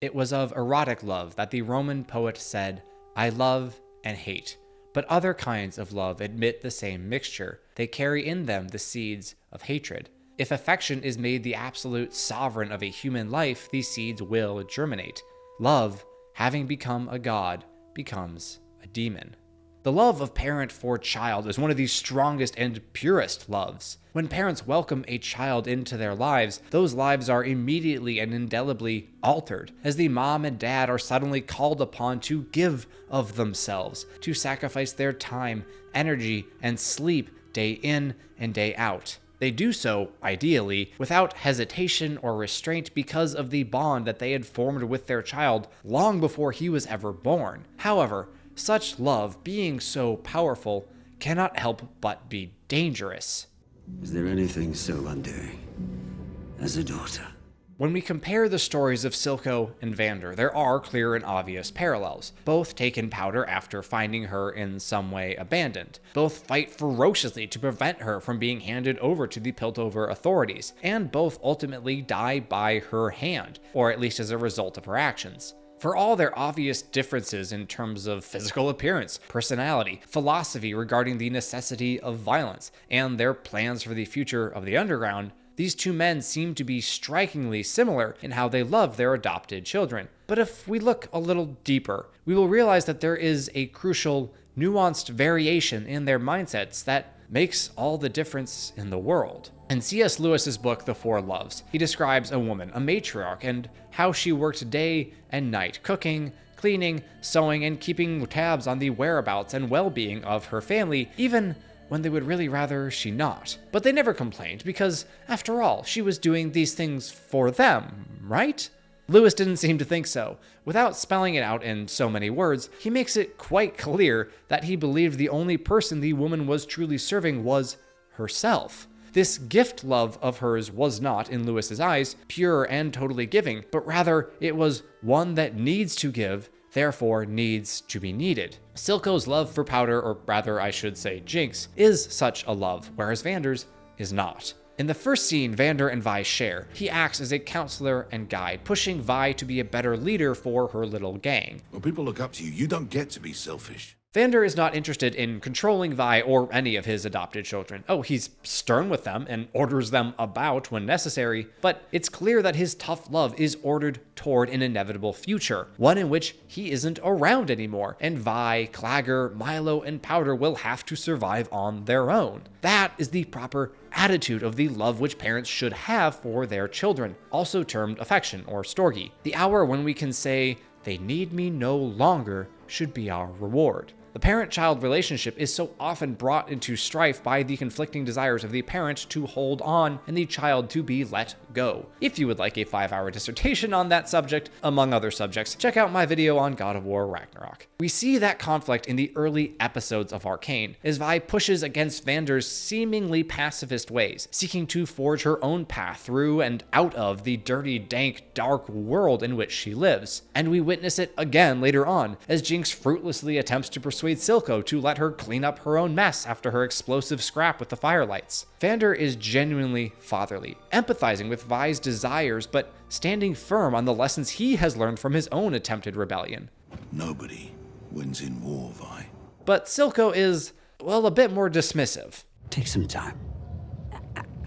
It was of erotic love that the Roman poet said, "I love and hate." But other kinds of love admit the same mixture. They carry in them the seeds of hatred. If affection is made the absolute sovereign of a human life, these seeds will germinate. Love, having become a god, becomes a demon. The love of parent for child is one of the strongest and purest loves. When parents welcome a child into their lives, those lives are immediately and indelibly altered, as the mom and dad are suddenly called upon to give of themselves, to sacrifice their time, energy, and sleep day in and day out. They do so, ideally, without hesitation or restraint because of the bond that they had formed with their child long before he was ever born. However, such love, being so powerful, cannot help but be dangerous. Is there anything so undoing as a daughter? When we compare the stories of Silko and Vander, there are clear and obvious parallels. Both take in powder after finding her in some way abandoned. Both fight ferociously to prevent her from being handed over to the Piltover authorities, and both ultimately die by her hand, or at least as a result of her actions. For all their obvious differences in terms of physical appearance, personality, philosophy regarding the necessity of violence, and their plans for the future of the Underground, these two men seem to be strikingly similar in how they love their adopted children. But if we look a little deeper, we will realize that there is a crucial, nuanced variation in their mindsets that makes all the difference in the world. In C.S. Lewis's book, The Four Loves, he describes a woman, a matriarch, and how she worked day and night, cooking, cleaning, sewing, and keeping tabs on the whereabouts and well-being of her family, even when they would really rather she not. But they never complained, because, after all, she was doing these things for them, right? Lewis didn't seem to think so. Without spelling it out in so many words, he makes it quite clear that he believed the only person the woman was truly serving was herself. This gift love of hers was not, in Lewis's eyes, pure and totally giving, but rather it was one that needs to give, therefore needs to be needed. Silko's love for powder, or rather I should say Jinx, is such a love, whereas Vander's is not. In the first scene Vander and Vi share, he acts as a counselor and guide, pushing Vi to be a better leader for her little gang. When people look up to you, you don't get to be selfish. Vander is not interested in controlling Vi or any of his adopted children. Oh, he's stern with them and orders them about when necessary, but it's clear that his tough love is ordered toward an inevitable future, one in which he isn't around anymore, and Vi, Clagger, Milo, and Powder will have to survive on their own. That is the proper attitude of the love which parents should have for their children, also termed affection or storge. The hour when we can say, "They need me no longer," should be our reward. The parent-child relationship is so often brought into strife by the conflicting desires of the parent to hold on and the child to be let go. If you would like a 5-hour dissertation on that subject, among other subjects, check out my video on God of War Ragnarok. We see that conflict in the early episodes of Arcane, as Vi pushes against Vander's seemingly pacifist ways, seeking to forge her own path through and out of the dirty, dank, dark world in which she lives. And we witness it again later on, as Jinx fruitlessly attempts to persuade Silko to let her clean up her own mess after her explosive scrap with the firelights. Vander is genuinely fatherly, empathizing with Vi's desires, but standing firm on the lessons he has learned from his own attempted rebellion. Nobody wins in war, Vi. But Silko is, well, a bit more dismissive. Take some time.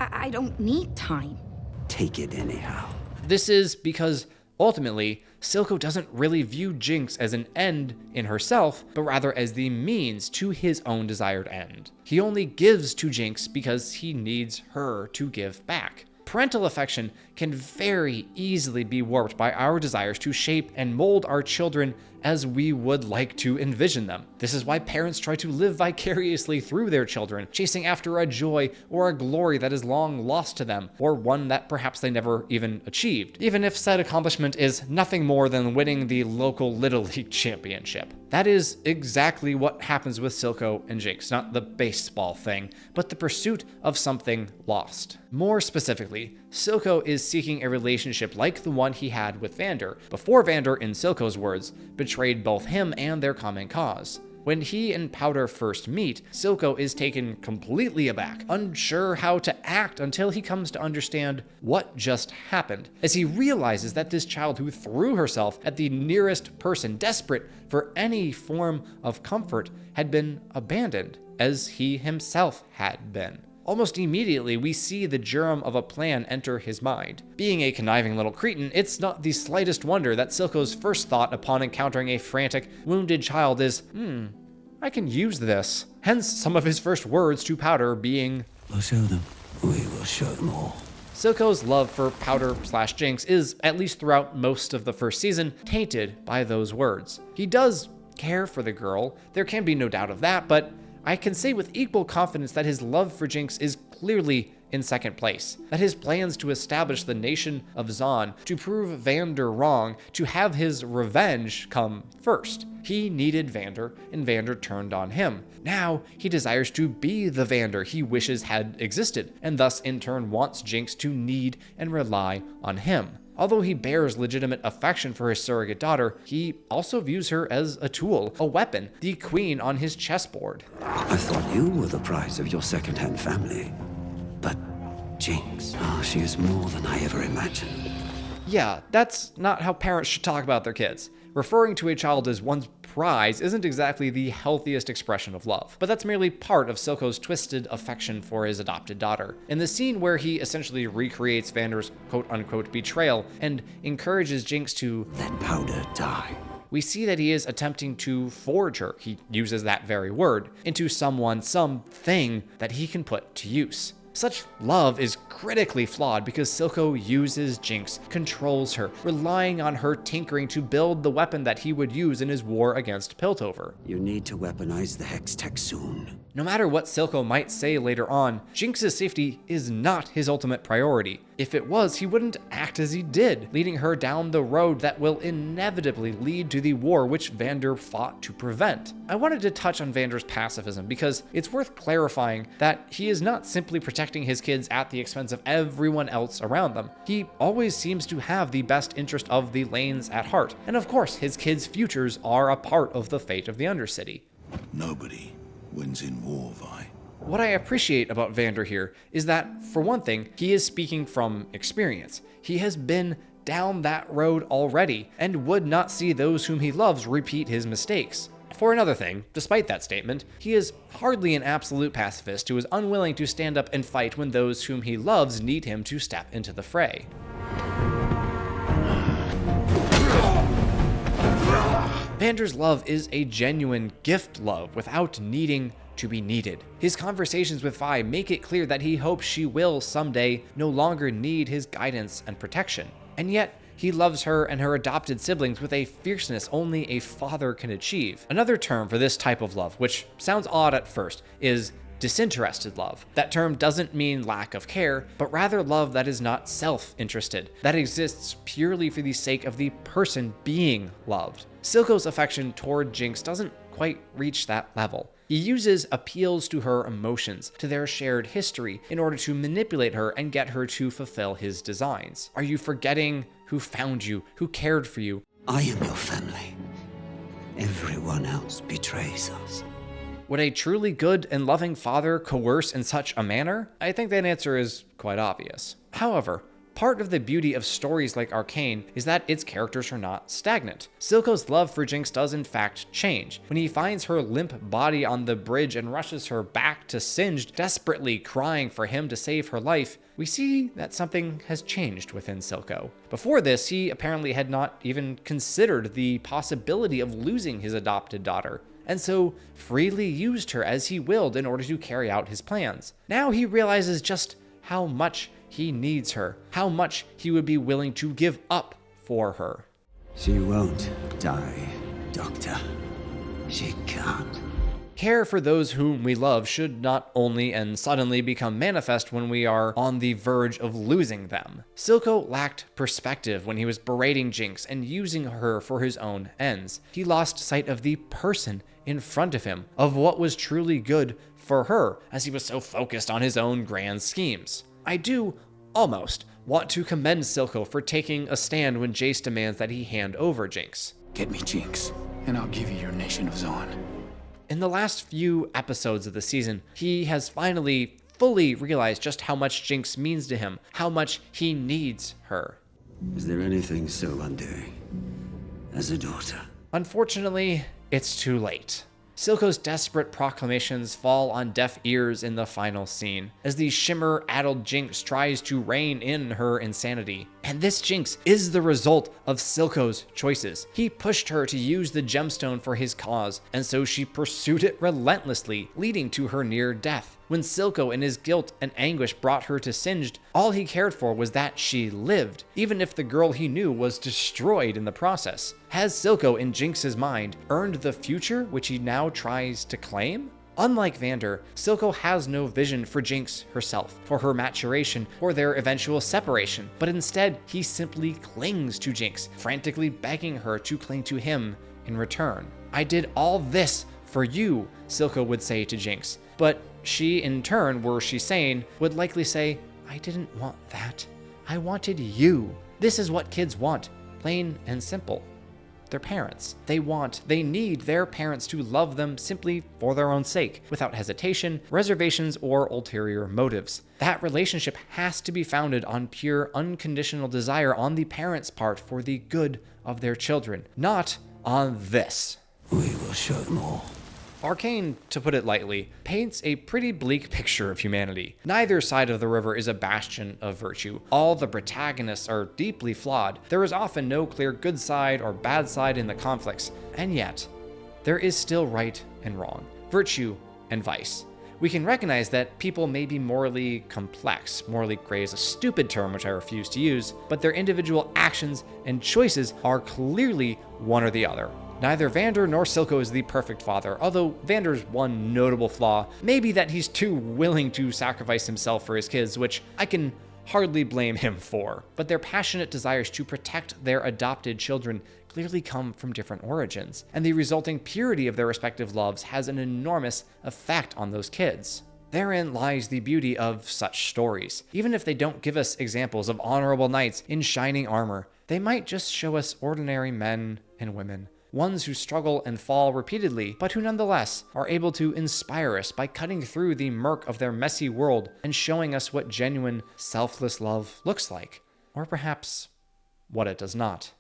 I don't need time. Take it anyhow. This is because, ultimately, Silko doesn't really view Jinx as an end in herself, but rather as the means to his own desired end. He only gives to Jinx because he needs her to give back. Parental affection can very easily be warped by our desires to shape and mold our children as we would like to envision them. This is why parents try to live vicariously through their children, chasing after a joy or a glory that is long lost to them, or one that perhaps they never even achieved, even if said accomplishment is nothing more than winning the local Little League championship. That is exactly what happens with Silko and Jinx, not the baseball thing, but the pursuit of something lost. More specifically, Silko is seeking a relationship like the one he had with Vander, before Vander, in Silko's words, betrayed both him and their common cause. When he and Powder first meet, Silco is taken completely aback, unsure how to act until he comes to understand what just happened, as he realizes that this child who threw herself at the nearest person, desperate for any form of comfort, had been abandoned, as he himself had been. Almost immediately, we see the germ of a plan enter his mind. Being a conniving little cretin, it's not the slightest wonder that Silco's first thought upon encountering a frantic, wounded child is, I can use this. Hence, some of his first words to Powder being, We'll show them. We will show them all. Silco's love for Powder/Jinx is, at least throughout most of the first season, tainted by those words. He does care for the girl, there can be no doubt of that, but I can say with equal confidence that his love for Jinx is clearly in second place, that his plans to establish the nation of Zon, to prove Vander wrong, to have his revenge come first. He needed Vander, and Vander turned on him. Now, he desires to be the Vander he wishes had existed, and thus in turn wants Jinx to need and rely on him. Although he bears legitimate affection for his surrogate daughter, he also views her as a tool, a weapon, the queen on his chessboard. I thought you were the prize of your second-hand family. But Jinx, she is more than I ever imagined. Yeah, that's not how parents should talk about their kids. Referring to a child as one's prize isn't exactly the healthiest expression of love, but that's merely part of Silco's twisted affection for his adopted daughter. In the scene where he essentially recreates Vander's quote-unquote betrayal and encourages Jinx to let Powder die, we see that he is attempting to forge her, he uses that very word, into something that he can put to use. Such love is critically flawed because Silco uses Jinx, controls her, relying on her tinkering to build the weapon that he would use in his war against Piltover. You need to weaponize the Hex Tech soon. No matter what Silco might say later on, Jinx's safety is not his ultimate priority. If it was, he wouldn't act as he did, leading her down the road that will inevitably lead to the war which Vander fought to prevent. I wanted to touch on Vander's pacifism because it's worth clarifying that he is not simply protecting his kids at the expense of everyone else around them. He always seems to have the best interest of the lanes at heart, and of course his kids' futures are a part of the fate of the Undercity. Nobody wins in war, Vi. What I appreciate about Vander here is that, for one thing, he is speaking from experience. He has been down that road already, and would not see those whom he loves repeat his mistakes. For another thing, despite that statement, he is hardly an absolute pacifist who is unwilling to stand up and fight when those whom he loves need him to step into the fray. Vanders Love is a genuine gift love without needing to be needed. His conversations with Vi make it clear that he hopes she will someday no longer need his guidance and protection. And yet, he loves her and her adopted siblings with a fierceness only a father can achieve. Another term for this type of love, which sounds odd at first, is disinterested love. That term doesn't mean lack of care, but rather love that is not self-interested, that exists purely for the sake of the person being loved. Silco's affection toward Jinx doesn't quite reach that level. He uses appeals to her emotions, to their shared history, in order to manipulate her and get her to fulfill his designs. Are you forgetting who found you, who cared for you? I am your family. Everyone else betrays us. Would a truly good and loving father coerce in such a manner? I think that answer is quite obvious. However, part of the beauty of stories like Arcane is that its characters are not stagnant. Silco's love for Jinx does in fact change. When he finds her limp body on the bridge and rushes her back to Singed, desperately crying for him to save her life, we see that something has changed within Silco. Before this, he apparently had not even considered the possibility of losing his adopted daughter, and so freely used her as he willed in order to carry out his plans. Now he realizes just how much he needs her, how much he would be willing to give up for her. She won't die, Doctor. She can't. Care for those whom we love should not only and suddenly become manifest when we are on the verge of losing them. Silco lacked perspective when he was berating Jinx and using her for his own ends. He lost sight of the person in front of him, of what was truly good for her, as he was so focused on his own grand schemes. I do almost want to commend Silco for taking a stand when Jace demands that he hand over Jinx. Get me Jinx, and I'll give you your nation of Zon. In the last few episodes of the season, he has finally fully realized just how much Jinx means to him, how much he needs her. Is there anything so undoing as a daughter? Unfortunately, it's too late. Silco's desperate proclamations fall on deaf ears in the final scene, as the shimmer-addled Jinx tries to rein in her insanity. And this Jinx is the result of Silco's choices. He pushed her to use the gemstone for his cause, and so she pursued it relentlessly, leading to her near death. When Silco in his guilt and anguish brought her to Singed, all he cared for was that she lived, even if the girl he knew was destroyed in the process. Has Silco in Jinx's mind earned the future which he now tries to claim? Unlike Vander, Silco has no vision for Jinx herself, for her maturation, or their eventual separation, but instead he simply clings to Jinx, frantically begging her to cling to him in return. "I did all this for you," Silco would say to Jinx, but she, in turn, were she sane, would likely say, "I didn't want that. I wanted you." This is what kids want, plain and simple. Their parents. They need their parents to love them simply for their own sake, without hesitation, reservations, or ulterior motives. That relationship has to be founded on pure, unconditional desire on the parents' part for the good of their children, not on this. We will show them all. Arcane, to put it lightly, paints a pretty bleak picture of humanity. Neither side of the river is a bastion of virtue. All the protagonists are deeply flawed. There is often no clear good side or bad side in the conflicts, and yet, there is still right and wrong, virtue and vice. We can recognize that people may be morally complex. Morally gray is a stupid term which I refuse to use, but their individual actions and choices are clearly one or the other. Neither Vander nor Silco is the perfect father, although Vander's one notable flaw may be that he's too willing to sacrifice himself for his kids, which I can hardly blame him for. But their passionate desires to protect their adopted children clearly come from different origins, and the resulting purity of their respective loves has an enormous effect on those kids. Therein lies the beauty of such stories. Even if they don't give us examples of honorable knights in shining armor, they might just show us ordinary men and women. Ones who struggle and fall repeatedly, but who nonetheless are able to inspire us by cutting through the murk of their messy world and showing us what genuine, selfless love looks like. Or perhaps, what it does not.